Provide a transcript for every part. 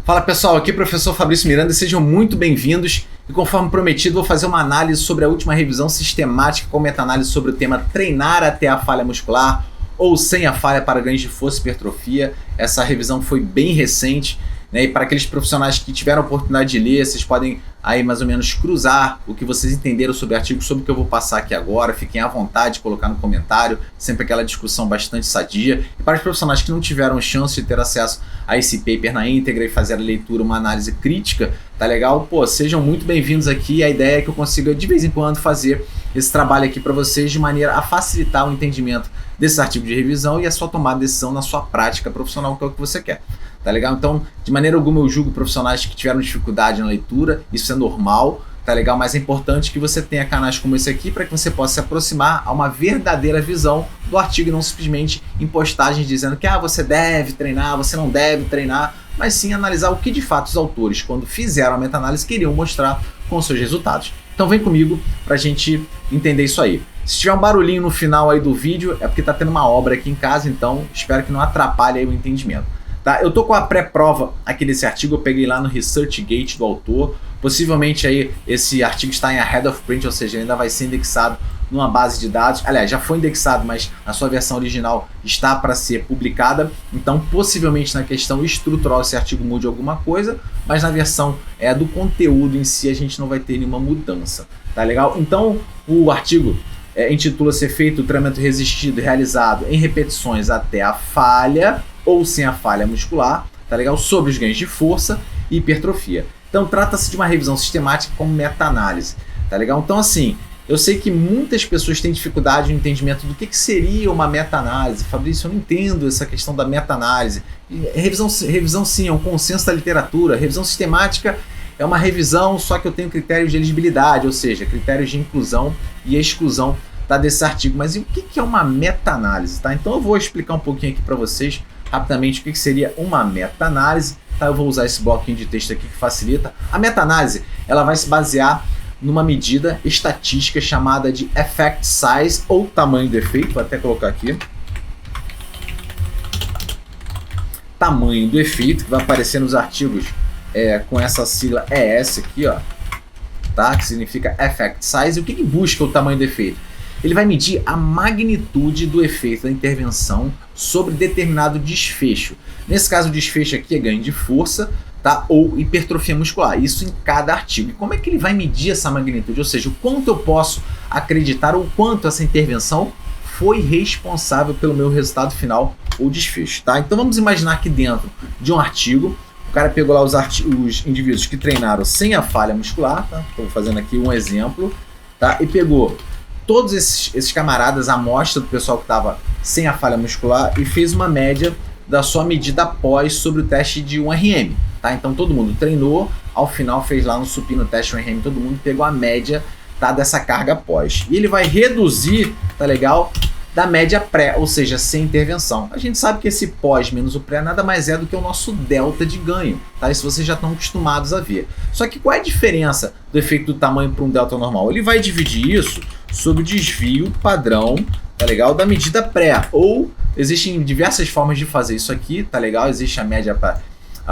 Fala pessoal, aqui é o professor Fabrício Miranda, sejam muito bem-vindos e conforme prometido vou fazer uma análise sobre a última revisão sistemática com meta-análise sobre o tema treinar até a falha muscular ou sem a falha para ganhos de força e hipertrofia. Essa revisão foi bem recente, né? E para aqueles profissionais que tiveram a oportunidade de ler, vocês podem aí mais ou menos cruzar o que vocês entenderam sobre o artigo, sobre o que eu vou passar aqui agora. Fiquem à vontade de colocar no comentário, sempre aquela discussão bastante sadia. E para os profissionais que não tiveram chance de ter acesso a esse paper na íntegra e fazer a leitura, uma análise crítica, tá legal? Pô, sejam muito bem-vindos aqui. A ideia é que eu consiga de vez em quando fazer esse trabalho aqui para vocês de maneira a facilitar o entendimento desse artigo de revisão e a sua tomada de decisão na sua prática profissional, que é o que você quer. Tá legal? Então, de maneira alguma eu julgo profissionais que tiveram dificuldade na leitura, isso é normal, tá legal? Mas é importante que você tenha canais como esse aqui para que você possa se aproximar a uma verdadeira visão do artigo e não simplesmente em postagens dizendo que você deve treinar, você não deve treinar, mas sim analisar o que de fato os autores, quando fizeram a meta-análise, queriam mostrar com seus resultados. Então vem comigo para a gente entender isso aí. Se tiver um barulhinho no final aí do vídeo, é porque tá tendo uma obra aqui em casa, então espero que não atrapalhe aí o entendimento. Tá? Eu tô com a pré-prova aqui desse artigo, eu peguei lá no ResearchGate do autor. Possivelmente aí esse artigo está em ahead of print, ou seja, ainda vai ser indexado numa base de dados. Aliás, já foi indexado, mas a sua versão original está para ser publicada. Então, possivelmente na questão estrutural esse artigo mude alguma coisa, mas na versão do conteúdo em si a gente não vai ter nenhuma mudança. Tá legal? Então, o artigo intitula-se Efeito do treinamento resistido realizado em repetições até a falha ou sem a falha muscular, tá legal? Sobre os ganhos de força e hipertrofia. Então trata-se de uma revisão sistemática como meta-análise, tá legal? Então assim, eu sei que muitas pessoas têm dificuldade no entendimento do que seria uma meta-análise. Fabrício, eu não entendo essa questão da meta-análise. Revisão sim, é um consenso da literatura. Revisão sistemática é uma revisão, só que eu tenho critérios de elegibilidade, ou seja, critérios de inclusão e exclusão desse artigo. Mas e o que é uma meta-análise? Tá? Então eu vou explicar um pouquinho aqui para vocês rapidamente o que seria uma meta-análise. Tá? Eu vou usar esse bloquinho de texto aqui que facilita. A meta-análise ela vai se basear numa medida estatística chamada de effect size ou tamanho do efeito. Vou até colocar aqui. Tamanho do efeito, que vai aparecer nos artigos com essa sigla ES aqui, ó, tá? Que significa effect size. E o que busca o tamanho do efeito? Ele vai medir a magnitude do efeito da intervenção sobre determinado desfecho. Nesse caso, o desfecho aqui é ganho de força, tá? Ou hipertrofia muscular. Isso em cada artigo. E como é que ele vai medir essa magnitude? Ou seja, o quanto eu posso acreditar ou quanto essa intervenção foi responsável pelo meu resultado final ou desfecho. Tá? Então vamos imaginar que dentro de um artigo, o cara pegou lá os indivíduos que treinaram sem a falha muscular, tá? Estou fazendo aqui um exemplo, tá? E pegou todos esses camaradas, a amostra do pessoal que estava sem a falha muscular e fez uma média da sua medida após sobre o teste de 1RM. Tá? Então todo mundo treinou, ao final fez lá no supino teste 1RM, todo mundo pegou a média, tá, dessa carga pós. E ele vai reduzir, tá legal, da média pré, ou seja, sem intervenção. A gente sabe que esse pós menos o pré nada mais é do que o nosso delta de ganho, tá? Isso vocês já estão acostumados a ver. Só que qual é a diferença do efeito do tamanho para um delta normal? Ele vai dividir isso sobre o desvio padrão, tá legal, da medida pré. Ou existem diversas formas de fazer isso aqui, tá legal? Existe a média para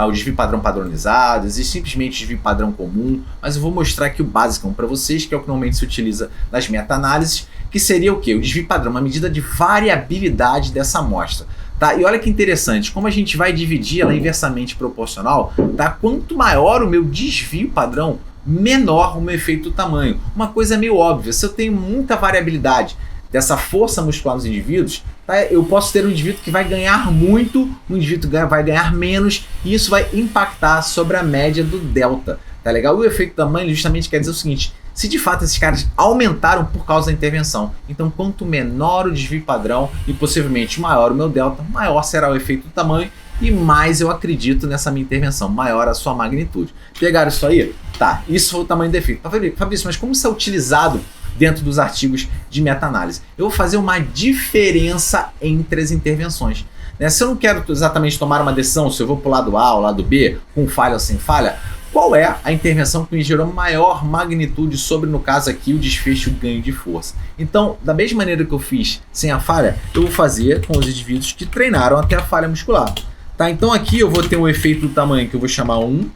o desvio padrão padronizado, existe simplesmente o desvio padrão comum, mas eu vou mostrar aqui o básico para vocês, que é o que normalmente se utiliza nas meta-análises, que seria o quê? O desvio padrão, uma medida de variabilidade dessa amostra. Tá? E olha que interessante, como a gente vai dividir ela inversamente proporcional, tá? Quanto maior o meu desvio padrão, menor o meu efeito do tamanho. Uma coisa meio óbvia, se eu tenho muita variabilidade dessa força muscular nos indivíduos, tá? Eu posso ter um indivíduo que vai ganhar muito, um indivíduo que vai ganhar menos, e isso vai impactar sobre a média do delta. Tá legal? O efeito do tamanho justamente quer dizer o seguinte: se de fato esses caras aumentaram por causa da intervenção, então quanto menor o desvio padrão e possivelmente maior o meu delta, maior será o efeito do tamanho e mais eu acredito nessa minha intervenção, maior a sua magnitude. Pegaram isso aí? Tá, isso foi o tamanho do efeito. Fabrício, mas como isso é utilizado dentro dos artigos de meta-análise? Eu vou fazer uma diferença entre as intervenções. Se eu não quero exatamente tomar uma decisão, se eu vou para o lado A ou lado B, com falha ou sem falha, qual é a intervenção que me gerou maior magnitude sobre, no caso aqui, o desfecho ganho de força? Então, da mesma maneira que eu fiz sem a falha, eu vou fazer com os indivíduos que treinaram até a falha muscular. Tá, então aqui eu vou ter um efeito do tamanho que eu vou chamar 1.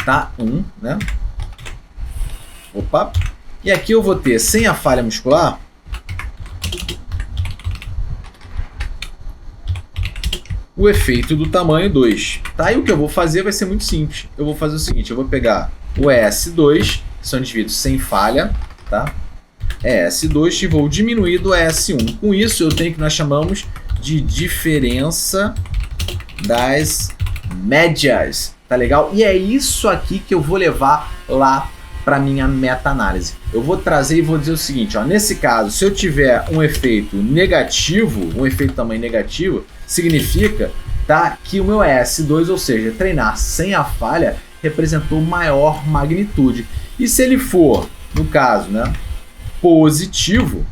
Tá, 1, né? Opa. E aqui eu vou ter, sem a falha muscular, o efeito do tamanho 2. Tá? E o que eu vou fazer vai ser muito simples. Eu vou fazer o seguinte, eu vou pegar o ES2, que são indivíduos sem falha, tá? ES2, e vou diminuir do ES1. Com isso, eu tenho o que nós chamamos de diferença das médias. Tá legal? E é isso aqui que eu vou levar lá para minha meta-análise. Eu vou trazer e vou dizer o seguinte, ó, nesse caso, se eu tiver um efeito negativo, um efeito tamanho negativo, significa, tá, que o meu ES2, ou seja, treinar sem a falha, representou maior magnitude. E se ele for, no caso, né, positivo,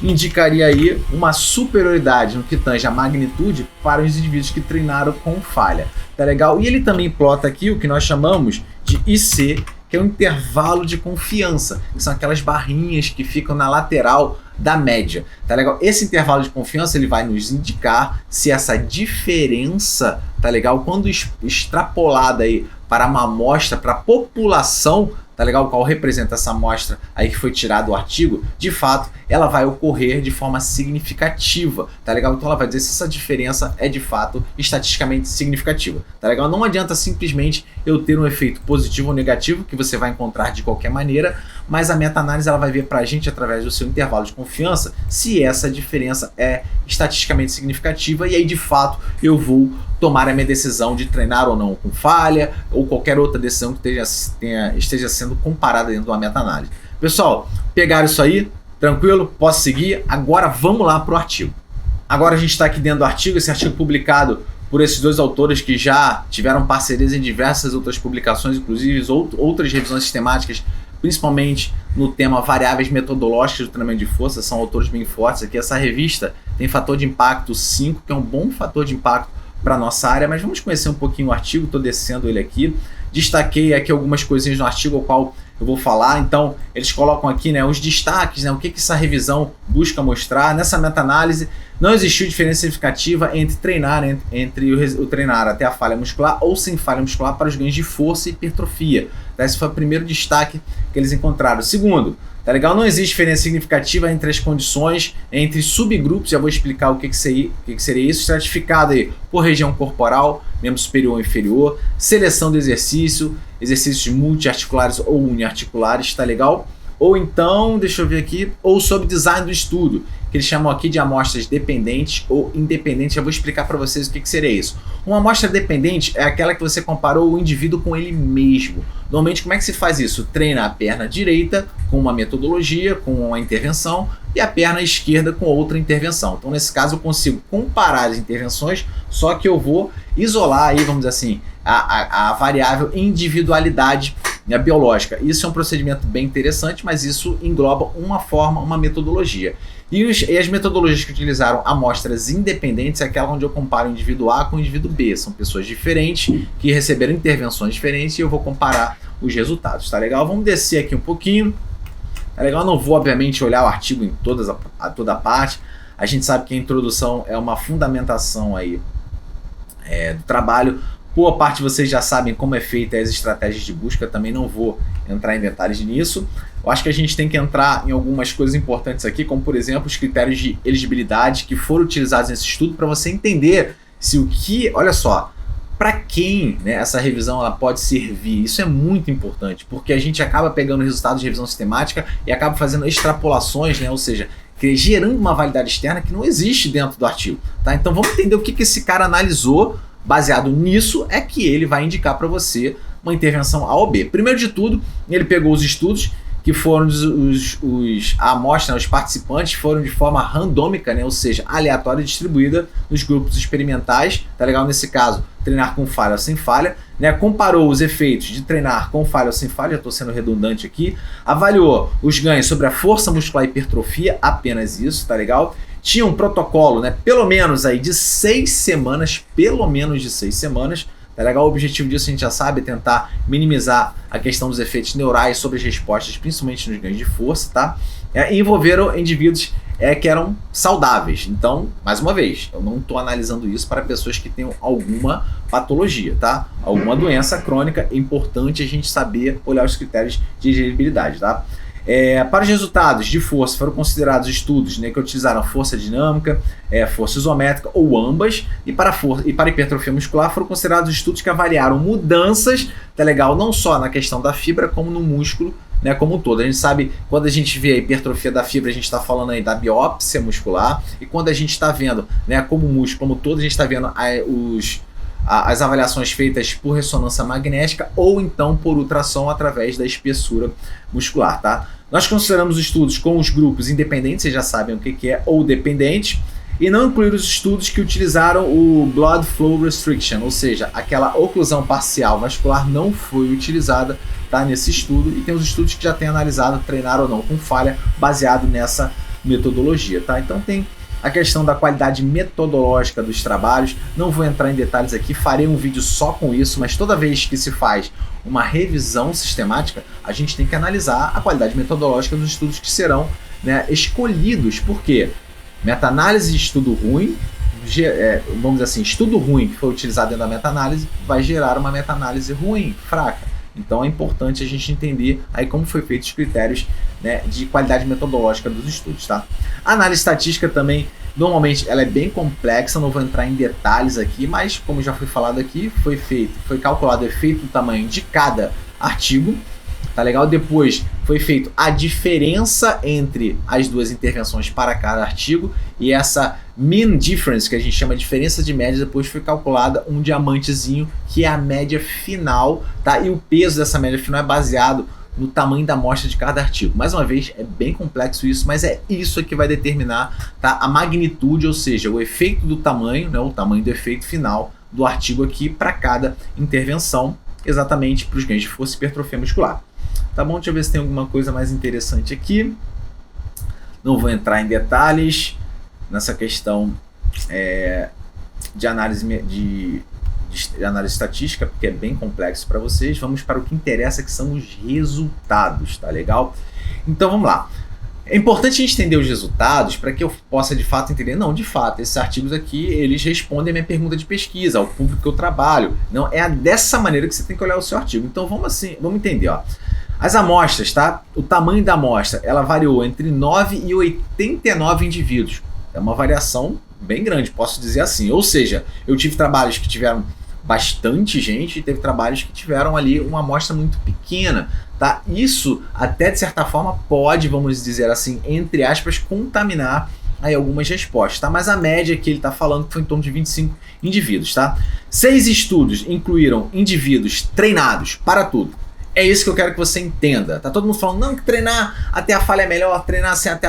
indicaria aí uma superioridade no que tange a magnitude para os indivíduos que treinaram com falha. Tá legal? E ele também plota aqui o que nós chamamos de IC, que é um intervalo de confiança, que são aquelas barrinhas que ficam na lateral da média. Tá legal? Esse intervalo de confiança ele vai nos indicar se essa diferença, tá legal, quando extrapolada aí para uma amostra, para a população, tá legal, qual representa essa amostra aí que foi tirado o artigo, de fato, ela vai ocorrer de forma significativa, tá legal? Então ela vai dizer se essa diferença é de fato estatisticamente significativa, tá legal? Não adianta simplesmente eu ter um efeito positivo ou negativo, que você vai encontrar de qualquer maneira, mas a meta-análise ela vai ver pra gente, através do seu intervalo de confiança, se essa diferença é estatisticamente significativa, e aí de fato eu vou tomar a minha decisão de treinar ou não com falha, ou qualquer outra decisão que esteja sendo comparada dentro de uma meta-análise. Pessoal, pegaram isso aí? Tranquilo? Posso seguir? Agora vamos lá para o artigo. Agora a gente está aqui dentro do artigo, esse artigo publicado por esses dois autores que já tiveram parcerias em diversas outras publicações, inclusive outras revisões sistemáticas, principalmente no tema variáveis metodológicas do treinamento de força, são autores bem fortes aqui. Essa revista tem fator de impacto 5, que é um bom fator de impacto para a nossa área, mas vamos conhecer um pouquinho o artigo, estou descendo ele aqui. Destaquei aqui algumas coisinhas no artigo ao qual eu vou falar, então eles colocam aqui, né, os destaques, né, o que essa revisão busca mostrar. Nessa meta-análise não existiu diferença significativa entre treinar, entre o treinar até a falha muscular ou sem falha muscular para os ganhos de força e hipertrofia. Esse foi o primeiro destaque que eles encontraram. Segundo, tá legal? Não existe diferença significativa entre as condições, entre subgrupos. Já vou explicar o que seria isso. Estratificado aí por região corporal, membro superior ou inferior, seleção do exercício, exercícios multiarticulares ou uniarticulares, tá legal? Ou então, deixa eu ver aqui, ou sobre design do estudo, que eles chamam aqui de amostras dependentes ou independentes. Já vou explicar para vocês o que seria isso. Uma amostra dependente é aquela que você comparou o indivíduo com ele mesmo. Normalmente, como é que se faz isso? Treina a perna direita com uma metodologia, com uma intervenção, e a perna esquerda com outra intervenção. Então, nesse caso, eu consigo comparar as intervenções, só que eu vou isolar aí, vamos dizer assim, a variável individualidade, né, biológica. Isso é um procedimento bem interessante, mas isso engloba uma forma, uma metodologia. E as metodologias que utilizaram amostras independentes é aquela onde eu comparo o indivíduo A com o indivíduo B. São pessoas diferentes que receberam intervenções diferentes e eu vou comparar os resultados. Tá legal? Vamos descer aqui um pouquinho. Tá legal? Não vou, obviamente, olhar o artigo em toda a parte. A gente sabe que a introdução é uma fundamentação aí, do trabalho. Boa parte de vocês já sabem como é feita as estratégias de busca, também não vou entrar em detalhes nisso. Eu acho que a gente tem que entrar em algumas coisas importantes aqui, como por exemplo os critérios de elegibilidade que foram utilizados nesse estudo para você entender se o que, olha só, para quem, né, essa revisão ela pode servir. Isso é muito importante, porque a gente acaba pegando resultados de revisão sistemática e acaba fazendo extrapolações, né, ou seja, gerando uma validade externa que não existe dentro do artigo. Tá? Então vamos entender o que esse cara analisou. Baseado nisso é que ele vai indicar para você uma intervenção A ou B. Primeiro de tudo, ele pegou os estudos que foram a amostra, os participantes foram de forma randômica, né, ou seja, aleatória, distribuída nos grupos experimentais, tá legal? Nesse caso, treinar com falha ou sem falha, né? Comparou os efeitos de treinar com falha ou sem falha, já estou sendo redundante aqui, avaliou os ganhos sobre a força muscular e hipertrofia, apenas isso, tá legal? Tinha um protocolo, né, pelo menos aí de 6 semanas, tá legal? O objetivo disso a gente já sabe, é tentar minimizar a questão dos efeitos neurais sobre as respostas, principalmente nos ganhos de força, tá? E envolveram indivíduos é que eram saudáveis. Então, mais uma vez, eu não estou analisando isso para pessoas que tenham alguma patologia, tá? Alguma doença crônica. É importante a gente saber olhar os critérios de elegibilidade, tá? Para os resultados de força, foram considerados estudos, né, que utilizaram força dinâmica, força isométrica ou ambas, e para hipertrofia muscular foram considerados estudos que avaliaram mudanças, tá legal, não só na questão da fibra, como no músculo, né, como um todo. A gente sabe, quando a gente vê a hipertrofia da fibra, a gente está falando aí da biópsia muscular, e quando a gente está vendo, né, como músculo, como um todo, a gente está vendo as avaliações feitas por ressonância magnética ou então por ultrassom através da espessura muscular, tá? Nós consideramos estudos com os grupos independentes, vocês já sabem o que é, ou dependentes, e não incluir os estudos que utilizaram o Blood Flow Restriction, ou seja, aquela oclusão parcial vascular não foi utilizada, tá, nesse estudo, e tem os estudos que já têm analisado treinar ou não com falha baseado nessa metodologia, tá? Então tem a questão da qualidade metodológica dos trabalhos, não vou entrar em detalhes aqui, farei um vídeo só com isso, mas toda vez que se faz uma revisão sistemática, a gente tem que analisar a qualidade metodológica dos estudos que serão, né, escolhidos. Por quê? Meta-análise de estudo ruim, vamos dizer assim, estudo ruim que foi utilizado dentro da meta-análise vai gerar uma meta-análise ruim, fraca. Então é importante a gente entender aí como foi feito os critérios, né, de qualidade metodológica dos estudos, tá? A análise estatística também, normalmente ela é bem complexa, não vou entrar em detalhes aqui, mas como já foi falado aqui, foi calculado o efeito do tamanho de cada artigo, tá legal? Depois foi feito a diferença entre as duas intervenções para cada artigo, e essa mean difference, que a gente chama de diferença de média, depois foi calculada um diamantezinho, que é a média final, tá? E o peso dessa média final é baseado no tamanho da amostra de cada artigo. Mais uma vez, é bem complexo isso, mas é isso que vai determinar, tá, a magnitude, ou seja, o efeito do tamanho, né, o tamanho do efeito final do artigo aqui para cada intervenção, exatamente para os ganhos de força e hipertrofia muscular. Tá bom? Deixa eu ver se tem alguma coisa mais interessante aqui. Não vou entrar em detalhes nessa questão de análise de análise estatística, porque é bem complexo para vocês. Vamos para o que interessa, que são os resultados, tá legal? Então vamos lá. É importante a gente entender os resultados para que eu possa de fato entender, não, de fato, esses artigos aqui, eles respondem a minha pergunta de pesquisa, ao público que eu trabalho. Não, é dessa maneira que você tem que olhar o seu artigo. Então vamos entender, ó. As amostras, tá? O tamanho da amostra, ela variou entre 9 e 89 indivíduos. É uma variação bem grande, posso dizer assim. Ou seja, eu tive trabalhos que tiveram bastante gente e teve trabalhos que tiveram ali uma amostra muito pequena, tá? Isso até de certa forma pode, vamos dizer assim, entre aspas, contaminar aí algumas respostas, tá? Mas a média que ele está falando foi em torno de 25 indivíduos, tá? 6 estudos incluíram indivíduos treinados para tudo. É isso que eu quero que você entenda. Tá todo mundo falando, não, que treinar até a falha é melhor, treinar assim até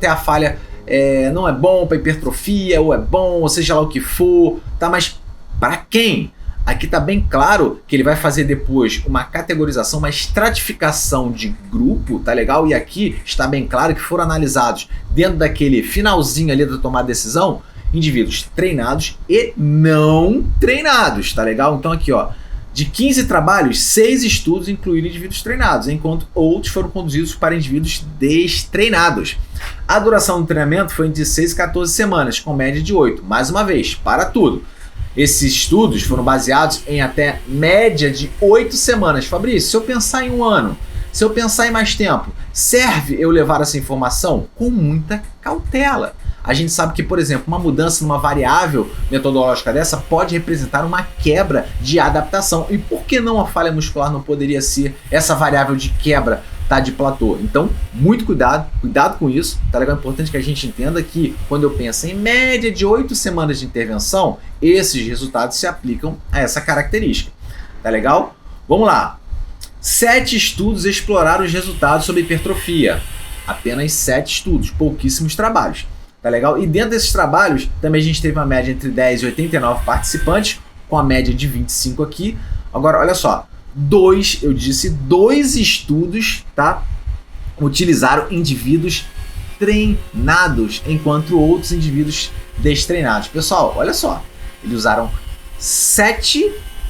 a falha não é bom para hipertrofia, ou é bom, ou seja lá o que for, tá? Mas para quem? Aqui tá bem claro que ele vai fazer depois uma categorização, uma estratificação de grupo, tá legal? E aqui está bem claro que foram analisados dentro daquele finalzinho ali da tomada de decisão, indivíduos treinados e não treinados, tá legal? Então aqui, ó, de 15 trabalhos, 6 estudos incluíram indivíduos treinados, enquanto outros foram conduzidos para indivíduos destreinados. A duração do treinamento foi de 6 a 14 semanas, com média de 8. Mais uma vez, para tudo. Esses estudos foram baseados em até média de 8 semanas. Fabrício, se eu pensar em um ano, se eu pensar em mais tempo, serve eu levar essa informação? Com muita cautela. A gente sabe que, por exemplo, uma mudança numa variável metodológica dessa pode representar uma quebra de adaptação. E por que não a falha muscular não poderia ser essa variável de quebra, tá, de platô? Então, muito cuidado com isso, tá legal? É importante que a gente entenda que quando eu penso em média de 8 semanas de intervenção, esses resultados se aplicam a essa característica, tá legal? Vamos lá. 7 estudos exploraram os resultados sobre hipertrofia. Apenas 7 estudos, pouquíssimos trabalhos. Tá legal? E dentro desses trabalhos, também a gente teve uma média entre 10 e 89 participantes, com a média de 25 aqui. Agora, olha só, dois estudos, tá, utilizaram indivíduos treinados, enquanto outros indivíduos destreinados. Pessoal, olha só, eles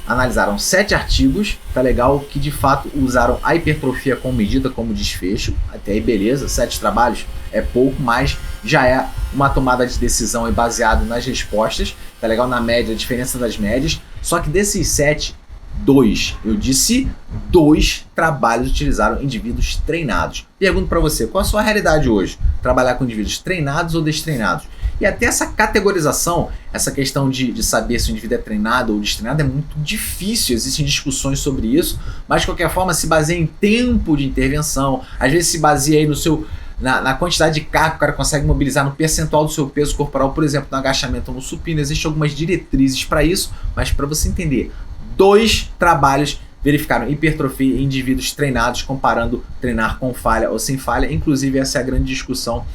analisaram 7 artigos, tá legal, que de fato usaram a hipertrofia como medida, como desfecho. Até aí beleza, 7 trabalhos é pouco, mas já é uma tomada de decisão aí baseado nas respostas, tá legal? Na média, a diferença das médias. Só que desses 7, 2, eu disse 2 trabalhos utilizaram indivíduos treinados. Pergunto para você, qual a sua realidade hoje? Trabalhar com indivíduos treinados ou destreinados? E até essa categorização, essa questão de saber se o indivíduo é treinado ou destreinado é muito difícil, existem discussões sobre isso, mas de qualquer forma se baseia em tempo de intervenção, às vezes se baseia aí no seu, na quantidade de carga que o cara consegue mobilizar, no percentual do seu peso corporal, por exemplo, no agachamento ou no supino, existem algumas diretrizes para isso, mas para você entender, 2 trabalhos verificaram hipertrofia em indivíduos treinados, comparando treinar com falha ou sem falha, inclusive essa é a grande discussão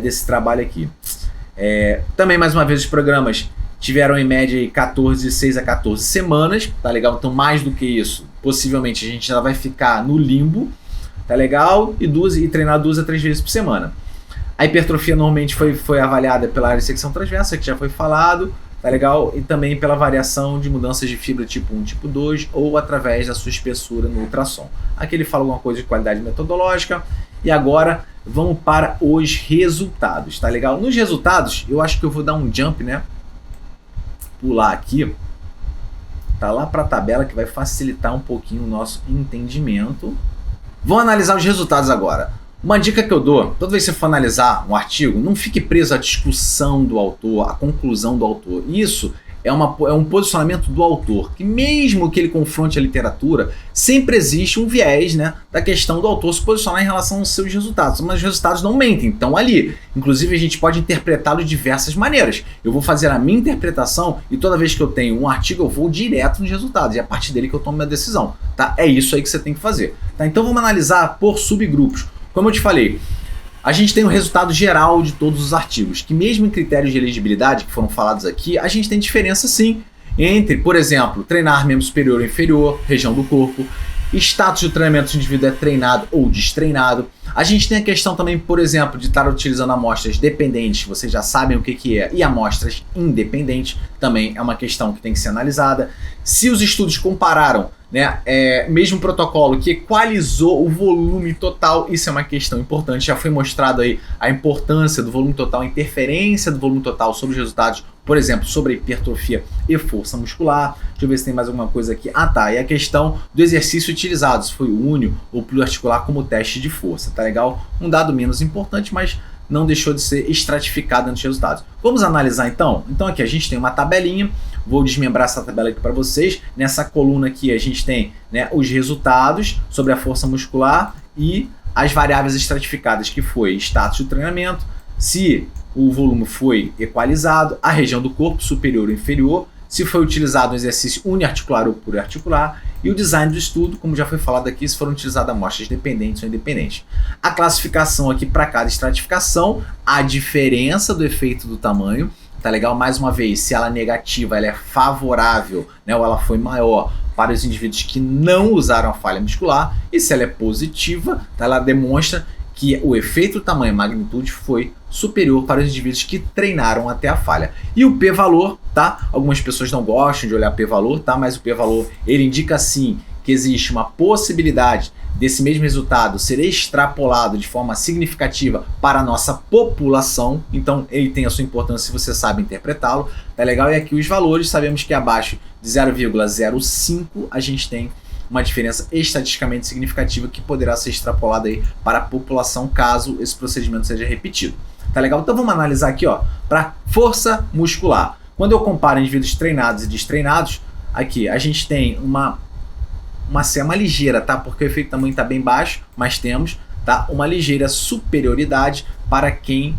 desse trabalho aqui. Também, mais uma vez, os programas tiveram em média 6 a 14 semanas, tá legal? Então, mais do que isso, possivelmente a gente já vai ficar no limbo, tá legal? E treinar 2 a 3 vezes por semana. A hipertrofia normalmente foi avaliada pela área de secção transversa, que já foi falado, tá legal? E também pela variação de mudanças de fibra tipo 1 tipo 2 ou através da sua espessura no ultrassom. Aqui ele fala alguma coisa de qualidade metodológica. E agora vamos para os resultados, tá legal? Nos resultados, eu acho que eu vou dar um jump, né? Pular aqui. Tá lá para a tabela que vai facilitar um pouquinho o nosso entendimento. Vamos analisar os resultados agora. Uma dica que eu dou, toda vez que você for analisar um artigo, não fique preso à discussão do autor, à conclusão do autor. Isso é um posicionamento do autor, que mesmo que ele confronte a literatura, sempre existe um viés, né, da questão do autor se posicionar em relação aos seus resultados, mas os resultados não mentem, estão ali. Inclusive a gente pode interpretá-los de diversas maneiras. Eu vou fazer a minha interpretação e toda vez que eu tenho um artigo eu vou direto nos resultados e é a partir dele que eu tomo minha decisão, tá? É isso aí que você tem que fazer, tá? Então vamos analisar por subgrupos. Como eu te falei, a gente tem o resultado geral de todos os artigos, que mesmo em critérios de elegibilidade que foram falados aqui, a gente tem diferença sim entre, por exemplo, treinar membro superior ou inferior, região do corpo, status de treinamento do indivíduo é treinado ou destreinado. A gente tem a questão também, por exemplo, de estar utilizando amostras dependentes, vocês já sabem o que é, e amostras independentes, também é uma questão que tem que ser analisada. Se os estudos compararam, né, mesmo protocolo que equalizou o volume total, isso é uma questão importante, já foi mostrado aí a importância do volume total, a interferência do volume total sobre os resultados, por exemplo, sobre a hipertrofia e força muscular. Deixa eu ver se tem mais alguma coisa aqui. Ah tá, e a questão do exercício utilizado, se foi únio ou pluriarticular como teste de força, tá legal? Um dado menos importante, mas não deixou de ser estratificado nos resultados. Vamos analisar então? Então aqui a gente tem uma tabelinha, vou desmembrar essa tabela aqui para vocês. Nessa coluna aqui a gente tem, né, os resultados sobre a força muscular e as variáveis estratificadas, que foi status de treinamento, se o volume foi equalizado, a região do corpo superior ou inferior, se foi utilizado um exercício uniarticular ou pluriarticular, e o design do estudo, como já foi falado aqui, se foram utilizadas amostras dependentes ou independentes. A classificação aqui para cada estratificação, a diferença do efeito do tamanho, tá legal? Mais uma vez, se ela é negativa, ela é favorável, né, ou ela foi maior para os indivíduos que não usaram a falha muscular, e se ela é positiva, tá, ela demonstra que o efeito tamanho e magnitude foi superior para os indivíduos que treinaram até a falha. E o p-valor, tá? Algumas pessoas não gostam de olhar p-valor, tá? Mas o p-valor, ele indica sim que existe uma possibilidade desse mesmo resultado ser extrapolado de forma significativa para a nossa população. Então ele tem a sua importância se você sabe interpretá-lo, tá legal? E aqui os valores, sabemos que abaixo de 0,05 a gente tem uma diferença estatisticamente significativa que poderá ser extrapolada aí para a população caso esse procedimento seja repetido. Tá legal? Então vamos analisar aqui, ó, para força muscular. Quando eu comparo indivíduos treinados e destreinados, aqui a gente tem uma ligeira, tá? Porque o efeito tamanho está bem baixo, mas temos, tá, uma ligeira superioridade para quem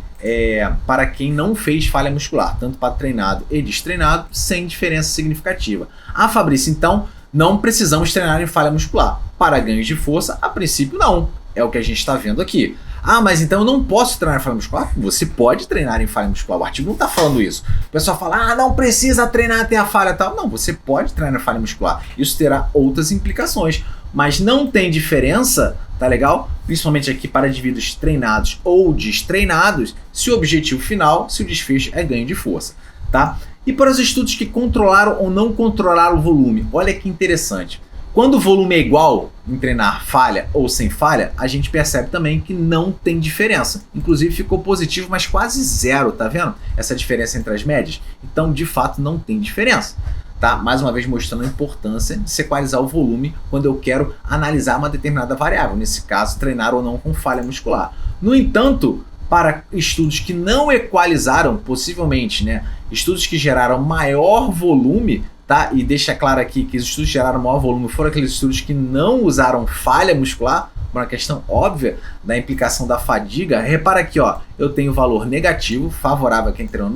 não fez falha muscular, tanto para treinado e destreinado, sem diferença significativa. Ah, Fabrício, então não precisamos treinar em falha muscular. Para ganhos de força, a princípio não. É o que a gente está vendo aqui. Ah, mas então eu não posso treinar em falha muscular? Você pode treinar em falha muscular. O artigo não está falando isso. O pessoal fala, não precisa treinar até a falha tal. Não, você pode treinar em falha muscular. Isso terá outras implicações. Mas não tem diferença, tá legal? Principalmente aqui para indivíduos treinados ou destreinados, se o objetivo final, se o desfecho é ganho de força, tá? E para os estudos que controlaram ou não controlaram o volume, olha que interessante. Quando o volume é igual em treinar falha ou sem falha, a gente percebe também que não tem diferença. Inclusive ficou positivo, mas quase zero, tá vendo? Essa diferença entre as médias. Então, de fato, não tem diferença. Tá? Mais uma vez mostrando a importância de se equalizar o volume quando eu quero analisar uma determinada variável, nesse caso, treinar ou não com falha muscular. No entanto, para estudos que não equalizaram, possivelmente, né, estudos que geraram maior volume, tá? E deixa claro aqui que os estudos que geraram maior volume foram aqueles estudos que não usaram falha muscular, uma questão óbvia da implicação da fadiga. Repara aqui, ó, eu tenho valor negativo, favorável a quem treinou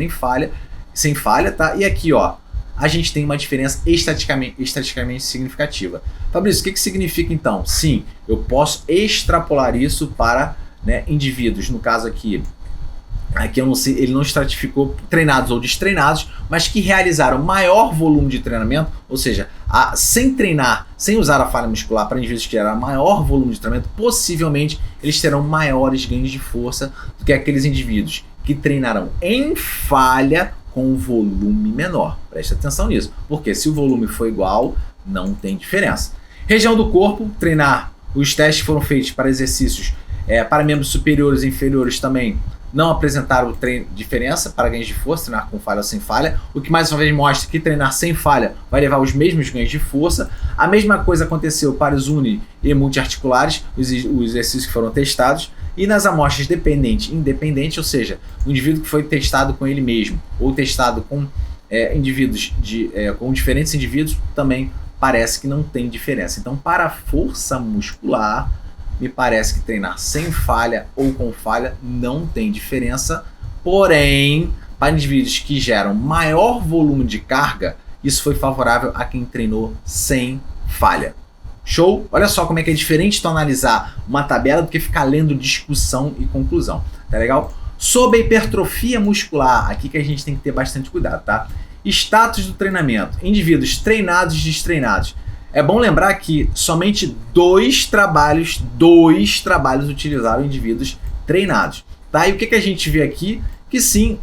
sem falha, tá? E aqui, ó, a gente tem uma diferença estatisticamente significativa. Fabrício, o que significa então? Sim, eu posso extrapolar isso para, né, indivíduos, no caso aqui eu não sei, ele não estratificou treinados ou destreinados, mas que realizaram maior volume de treinamento, ou seja, sem treinar, sem usar a falha muscular para indivíduos que geraram maior volume de treinamento, possivelmente eles terão maiores ganhos de força do que aqueles indivíduos que treinarão em falha com volume menor. Preste atenção nisso, porque se o volume for igual, não tem diferença. Região do corpo, treinar. Os testes foram feitos para exercícios para membros superiores e inferiores também. Não apresentaram diferença para ganhos de força, treinar com falha ou sem falha, o que mais uma vez mostra que treinar sem falha vai levar os mesmos ganhos de força. A mesma coisa aconteceu para os uni e multiarticulares, os exercícios que foram testados, e nas amostras dependente e independente, ou seja, o indivíduo que foi testado com ele mesmo, ou testado com com diferentes indivíduos, também parece que não tem diferença. Então, para a força muscular, me parece que treinar sem falha ou com falha não tem diferença, porém, para indivíduos que geram maior volume de carga, isso foi favorável a quem treinou sem falha. Show? Olha só como é que é diferente tu analisar uma tabela do que ficar lendo discussão e conclusão. Tá legal? Sobre a hipertrofia muscular, aqui que a gente tem que ter bastante cuidado, tá? Status do treinamento. Indivíduos treinados e destreinados. É bom lembrar que somente dois trabalhos utilizaram indivíduos treinados. Tá? E o que a gente vê aqui? Que sim,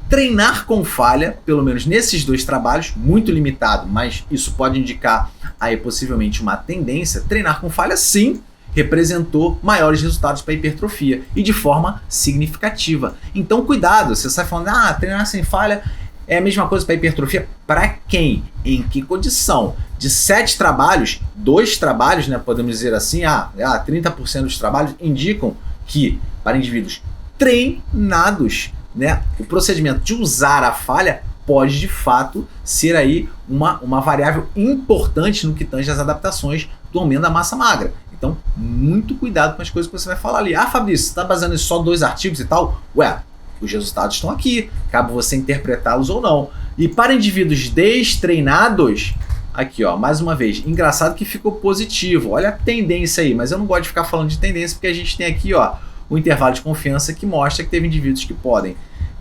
treinar com falha, pelo menos nesses dois trabalhos, muito limitado, mas isso pode indicar aí possivelmente uma tendência. Treinar com falha, sim, representou maiores resultados para hipertrofia e de forma significativa. Então, cuidado, você sai falando, treinar sem falha é a mesma coisa para hipertrofia. Para quem? Em que condição? De 7 trabalhos, 2 trabalhos, né, podemos dizer assim, 30% dos trabalhos indicam que para indivíduos treinados, né, o procedimento de usar a falha pode de fato ser aí uma variável importante no que tange às adaptações do aumento da massa magra. Então, muito cuidado com as coisas que você vai falar ali. Fabrício, você está baseando em só 2 artigos e tal? Os resultados estão aqui, cabe você interpretá-los ou não. E para indivíduos destreinados, aqui ó, mais uma vez, engraçado que ficou positivo. Olha a tendência aí, mas eu não gosto de ficar falando de tendência porque a gente tem aqui ó, o intervalo de confiança que mostra que teve indivíduos que podem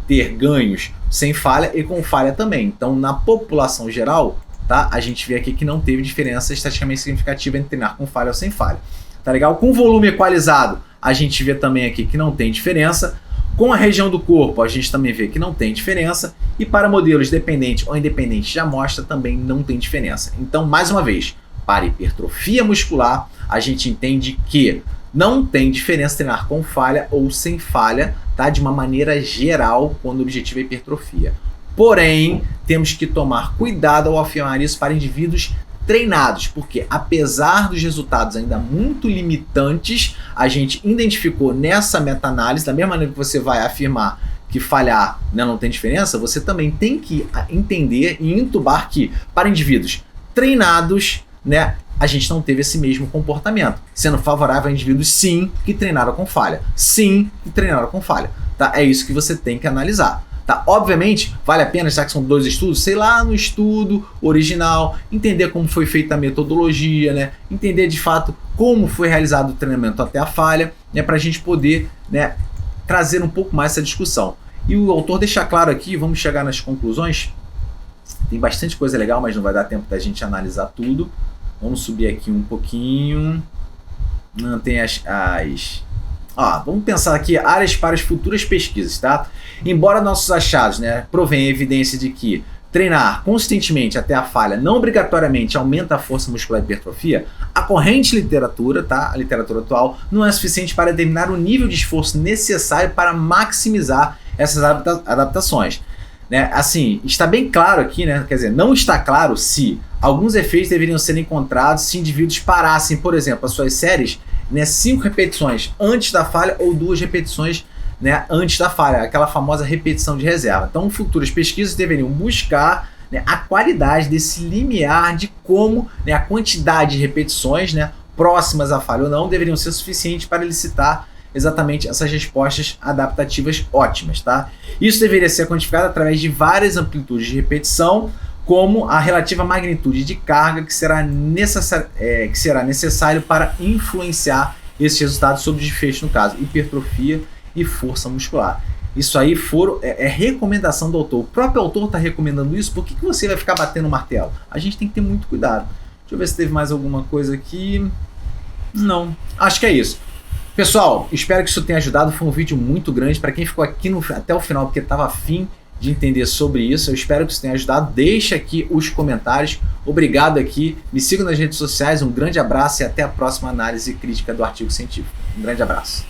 ter ganhos sem falha e com falha também. Então, na população geral, tá, a gente vê aqui que não teve diferença estatisticamente significativa entre treinar com falha ou sem falha. Tá legal? Com volume equalizado, a gente vê também aqui que não tem diferença. Com a região do corpo, a gente também vê que não tem diferença. E para modelos dependente ou independente de amostra, também não tem diferença. Então, mais uma vez, para hipertrofia muscular, a gente entende que não tem diferença treinar com falha ou sem falha, tá? De uma maneira geral, quando o objetivo é hipertrofia. Porém, temos que tomar cuidado ao afirmar isso para indivíduos treinados, porque apesar dos resultados ainda muito limitantes, a gente identificou nessa meta-análise, da mesma maneira que você vai afirmar que falhar, né, não tem diferença, você também tem que entender e intubar que para indivíduos treinados, né, a gente não teve esse mesmo comportamento, sendo favorável a indivíduos sim que treinaram com falha, sim que treinaram com falha, tá? É isso que você tem que analisar. Tá? Obviamente, vale a pena, já que são 2 estudos, sei lá no estudo original, entender como foi feita a metodologia, né? Entender de fato como foi realizado o treinamento até a falha, né? Para a gente poder, né, trazer um pouco mais essa discussão. E o autor deixa claro aqui, vamos chegar nas conclusões, tem bastante coisa legal, mas não vai dar tempo da gente analisar tudo. Vamos subir aqui um pouquinho. Não tem vamos pensar aqui áreas para as futuras pesquisas, tá? Embora nossos achados, né, provenham evidência de que treinar consistentemente até a falha não obrigatoriamente aumenta a força muscular e hipertrofia, a corrente literatura, tá? A literatura atual, não é suficiente para determinar o nível de esforço necessário para maximizar essas adaptações. Né? Assim, está bem claro aqui, né? Quer dizer, não está claro se alguns efeitos deveriam ser encontrados se indivíduos parassem, por exemplo, as suas séries, né, 5 repetições antes da falha ou 2 repetições, né, antes da falha, aquela famosa repetição de reserva. Então, futuras pesquisas deveriam buscar, né, a qualidade desse limiar de como, né, a quantidade de repetições, né, próximas à falha ou não deveriam ser suficientes para elicitar exatamente essas respostas adaptativas ótimas, tá? Isso deveria ser quantificado através de várias amplitudes de repetição, como a relativa magnitude de carga que será necessário para influenciar esses resultados sobre o desfecho, no caso, hipertrofia e força muscular. Isso aí é recomendação do autor. O próprio autor está recomendando isso. Por que você vai ficar batendo o martelo? A gente tem que ter muito cuidado. Deixa eu ver se teve mais alguma coisa aqui. Não, acho que é isso. Pessoal, espero que isso tenha ajudado. Foi um vídeo muito grande. Para quem ficou aqui até o final porque estava afim de entender sobre isso, eu espero que isso tenha ajudado. Deixa aqui os comentários. Obrigado aqui. Me sigam nas redes sociais. Um grande abraço e até a próxima análise crítica do artigo científico. Um grande abraço.